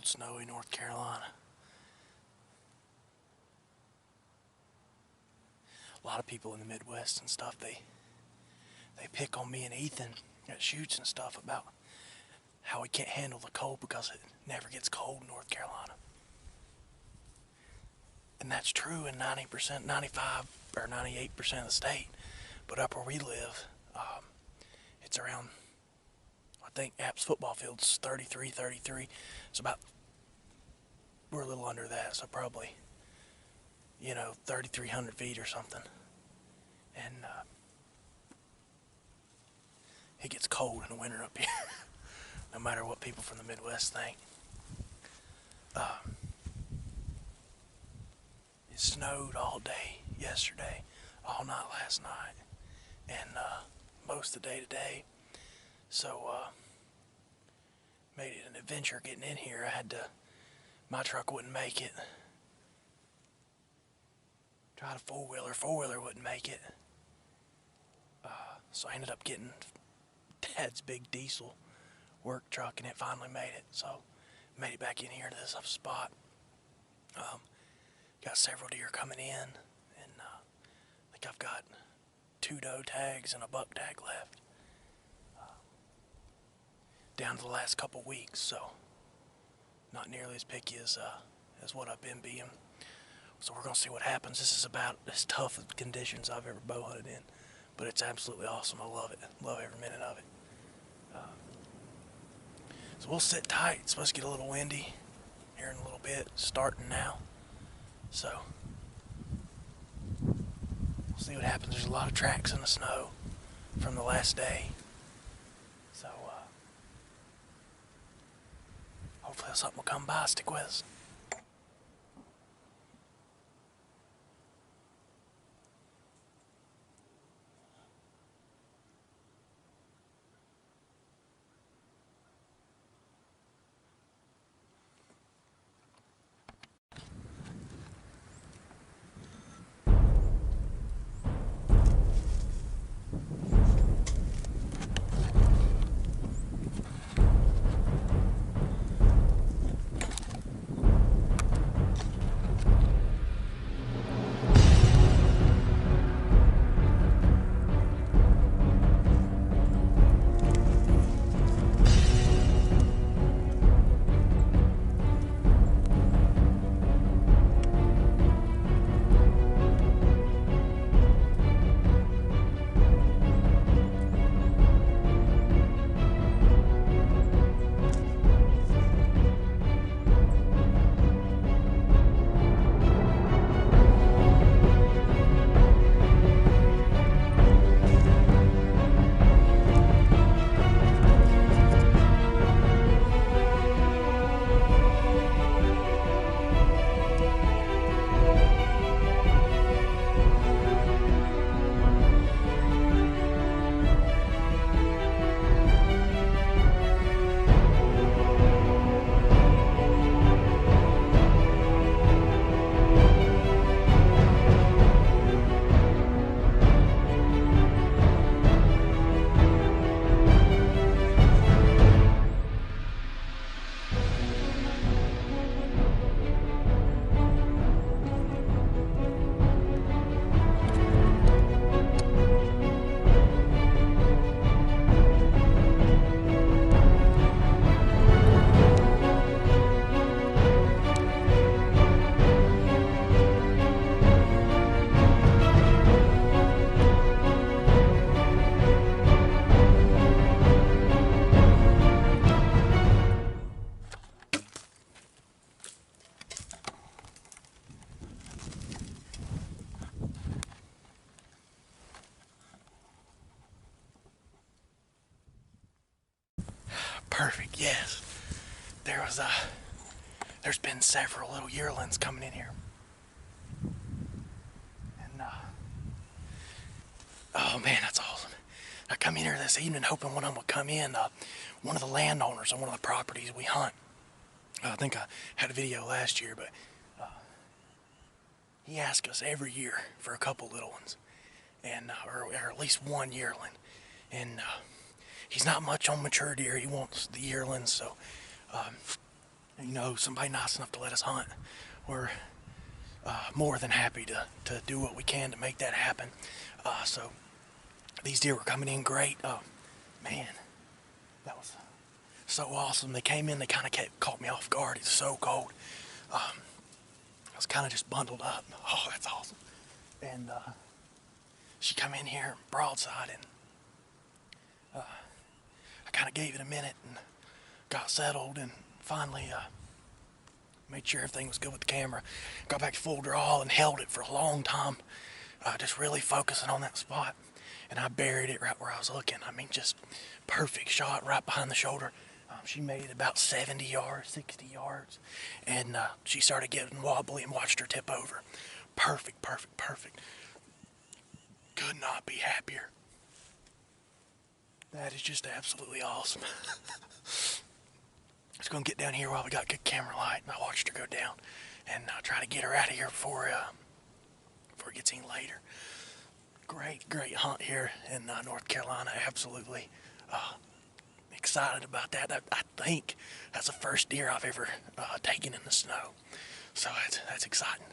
cold, snowy North Carolina. A lot of people in the Midwest and stuff, they pick on me and Ethan at shoots and stuff about how we can't handle the cold because it never gets cold in North Carolina. And that's true in 90%, 95 or 98% of the state. But up where we live, it's around, I think Apps football field's 33, 33. It's about, we're a little under that, so probably, 3,300 feet or something. And it gets cold in the winter up here, no matter what people from the Midwest think. It snowed all day yesterday, all night last night, and most of the day today. So made it an adventure getting in here. My truck wouldn't make it. Tried a four-wheeler wouldn't make it. So I ended up getting Dad's big diesel work truck, and it finally made it. So made it back in here to this spot. Got several deer coming in, and I think I've got 2 doe tags and a buck tag left. Down to the last couple weeks, so not nearly as picky as what I've been being. So we're gonna see what happens. This is about as tough of conditions I've ever bow hunted in, but it's absolutely awesome. I love it. Love every minute of it. So we'll sit tight. It's supposed to get a little windy here in a little bit, starting now. So we'll see what happens. There's a lot of tracks in the snow from the last day. So hopefully something will come by. Stick with us. Perfect, yes. There's been several little yearlings coming in here. And, oh man, that's awesome. I come in here this evening hoping one of them would come in. One of the landowners on one of the properties we hunt. I think I had a video last year, but he asks us every year for a couple little ones, and or at least one yearling. And he's not much on mature deer. He wants the yearlings, so you know, somebody nice enough to let us hunt, we're more than happy to do what we can to make that happen. So these deer were coming in great. Man, that was so awesome. They came in, they kind of caught me off guard. It's so cold. I was kind of just bundled up. Oh, that's awesome. And she come in here broadside, and I kind of gave it a minute and got settled, and finally made sure everything was good with the camera. Got back to full draw and held it for a long time, just really focusing on that spot. And I buried it right where I was looking. I mean, just perfect shot right behind the shoulder. She made it about 70 yards, 60 yards, and she started getting wobbly and watched her tip over. Perfect, perfect, perfect. Could not be happier. That is just absolutely awesome. Just gonna get down here while we got good camera light, and I watched her go down, and try to get her out of here before it gets any later. Great hunt here in North Carolina. Absolutely excited about that. I think that's the first deer I've ever taken in the snow, so that's exciting.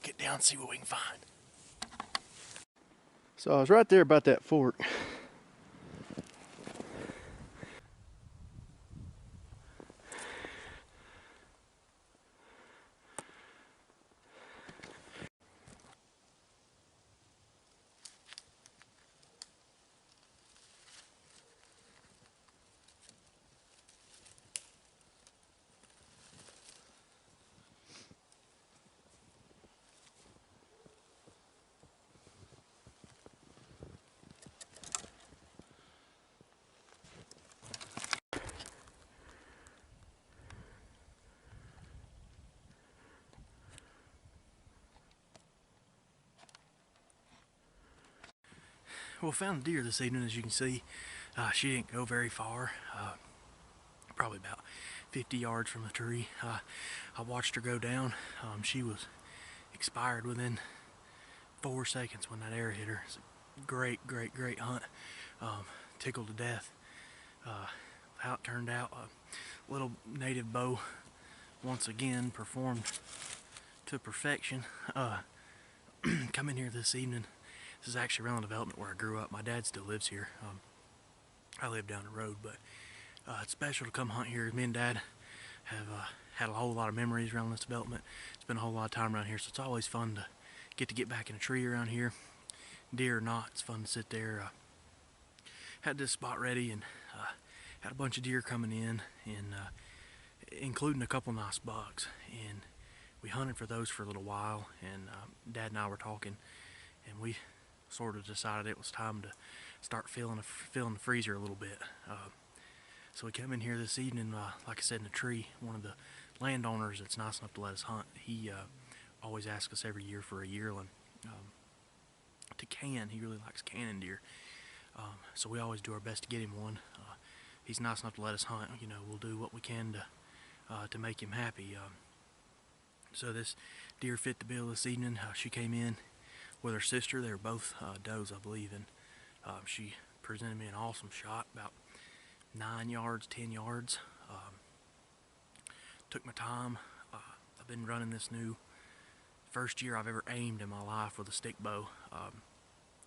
Get down and see what we can find. So I was right there about that fork. Well, found a deer this evening, as you can see. She didn't go very far, probably about 50 yards from the tree. I watched her go down. She was expired within 4 seconds when that arrow hit her. It's a great hunt. Tickled to death. How it turned out, a little native bow once again performed to perfection. Come in here this evening. This is actually around the development where I grew up. My dad still lives here. I live down the road, but it's special to come hunt here. Me and Dad have had a whole lot of memories around this development. Spent a whole lot of time around here, so it's always fun to get back in a tree around here. Deer or not, it's fun to sit there. Had this spot ready, and had a bunch of deer coming in, and including a couple nice bucks. And we hunted for those for a little while, and Dad and I were talking, and we sort of decided it was time to start filling the freezer a little bit. So we come in here this evening, like I said, in a tree. One of the landowners that's nice enough to let us hunt, he always asks us every year for a yearling to can. He really likes canning deer. So we always do our best to get him one. He's nice enough to let us hunt. You know, we'll do what we can to make him happy. So this deer fit the bill this evening. She came in with her sister. They were both does, I believe, and she presented me an awesome shot, about 9 yards, 10 yards. Took my time. I've been running this new first year I've ever aimed in my life with a stick bow.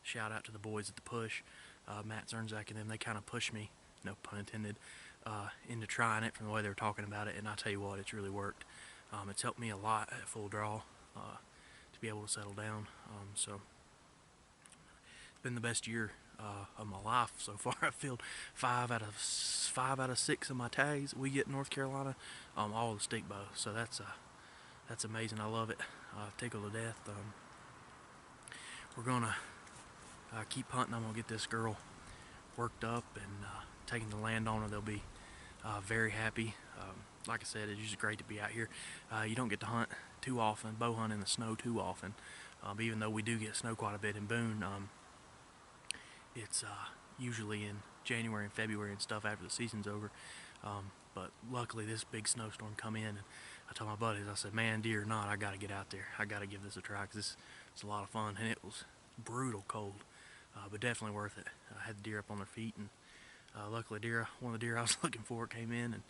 Shout out to the boys at the Push, Matt Zernzak and them. They kind of pushed me, no pun intended, into trying it from the way they were talking about it, and I tell you what, it's really worked. It's helped me a lot at full draw to be able to settle down. So it's been the best year of my life so far. I filled 5 out of 6 of my tags we get in North Carolina, all the stick bow. So that's amazing. I love it. Tickled to death. We're gonna keep hunting. I'm gonna get this girl worked up and taking the landowner. They'll be very happy. Like I said, it's just great to be out here. You don't get to hunt too often, bow hunt in the snow too often. Even though we do get snow quite a bit in Boone, it's usually in January and February and stuff after the season's over. But luckily this big snowstorm come in, and I told my buddies, I said, man, deer or not, I gotta get out there. I gotta give this a try, because it's a lot of fun, and it was brutal cold, but definitely worth it. I had the deer up on their feet, and luckily one of the deer I was looking for came in, and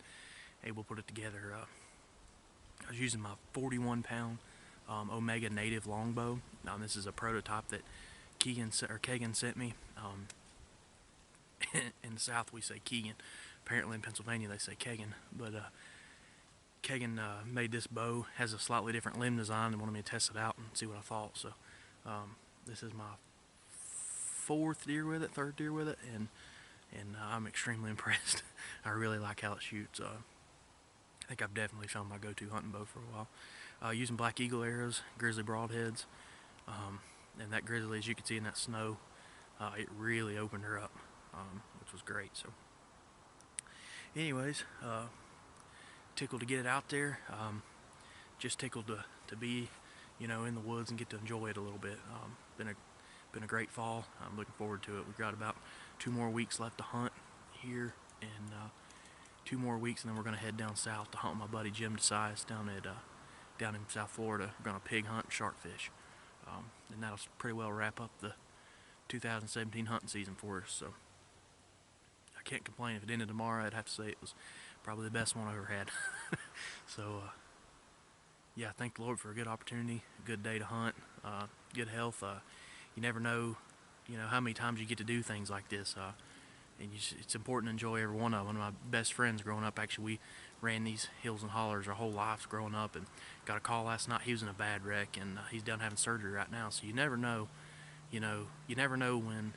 able to put it together. I was using my 41-pound Omega native longbow. This is a prototype that Kagan sent me. In the South we say Keegan. Apparently in Pennsylvania they say Kagan. But Kagan made this bow. Has a slightly different limb design and wanted me to test it out and see what I thought. So this is my third deer with it, and I'm extremely impressed. I really like how it shoots. I think I've definitely found my go-to hunting bow for a while. Using Black Eagle arrows, grizzly broadheads, and that grizzly, as you can see in that snow, it really opened her up, which was great. So anyways, tickled to get it out there. Just tickled to be, in the woods and get to enjoy it a little bit. Been a great fall. I'm looking forward to it. We've got about 2 more weeks left to hunt here, and 2 more weeks, and then we're going to head down south to hunt with my buddy Jim DeSize down in South Florida. We're going to pig hunt and sharkfish, and that'll pretty well wrap up the 2017 hunting season for us. So I can't complain. If it ended tomorrow, I'd have to say it was probably the best one I ever had. So yeah, thank the Lord for a good opportunity, a good day to hunt, good health. You never know, how many times you get to do things like this. And it's important to enjoy every one of them. One of my best friends growing up, actually, we ran these hills and hollers our whole lives growing up, and got a call last night. He was in a bad wreck, and he's down having surgery right now. So you never know, you never know when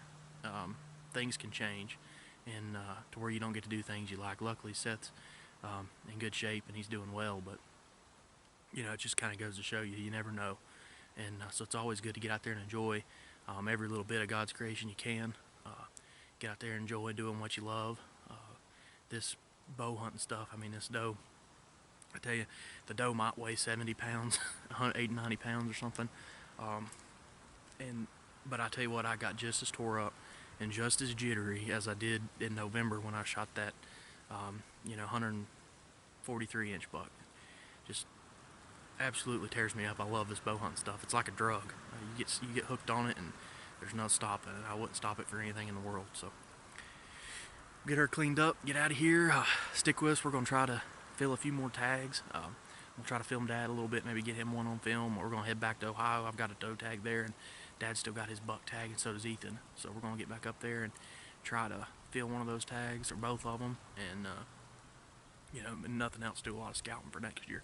things can change, and to where you don't get to do things you like. Luckily, Seth's in good shape and he's doing well, but it just kind of goes to show you never know. And so it's always good to get out there and enjoy every little bit of God's creation you can. Get out there and enjoy doing what you love. This bow hunting stuff, this doe, I tell you, the doe might weigh 70 pounds, 80, 90 pounds or something. But I tell you what, I got just as tore up and just as jittery as I did in November when I shot that, 143-inch buck. Just absolutely tears me up. I love this bow hunting stuff. It's like a drug. You get hooked on it, and there's no stopping it. I wouldn't stop it for anything in the world. So get her cleaned up, get out of here. Stick with us. We're gonna try to fill a few more tags. We'll try to film Dad a little bit, maybe get him one on film. Or we're gonna head back to Ohio. I've got a doe tag there, and Dad's still got his buck tag, and so does Ethan. So we're gonna get back up there and try to fill one of those tags or both of them, and nothing else, do a lot of scouting for next year.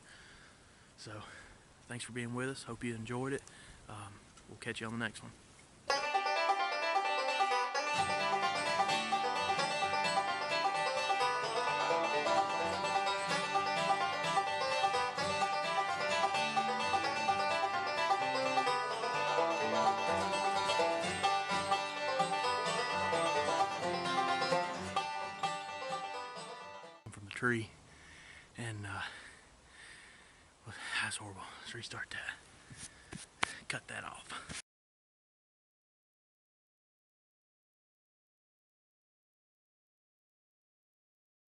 So thanks for being with us. Hope you enjoyed it. We'll catch you on the next one. From the tree, and that's horrible. Let's restart that. Cut that off.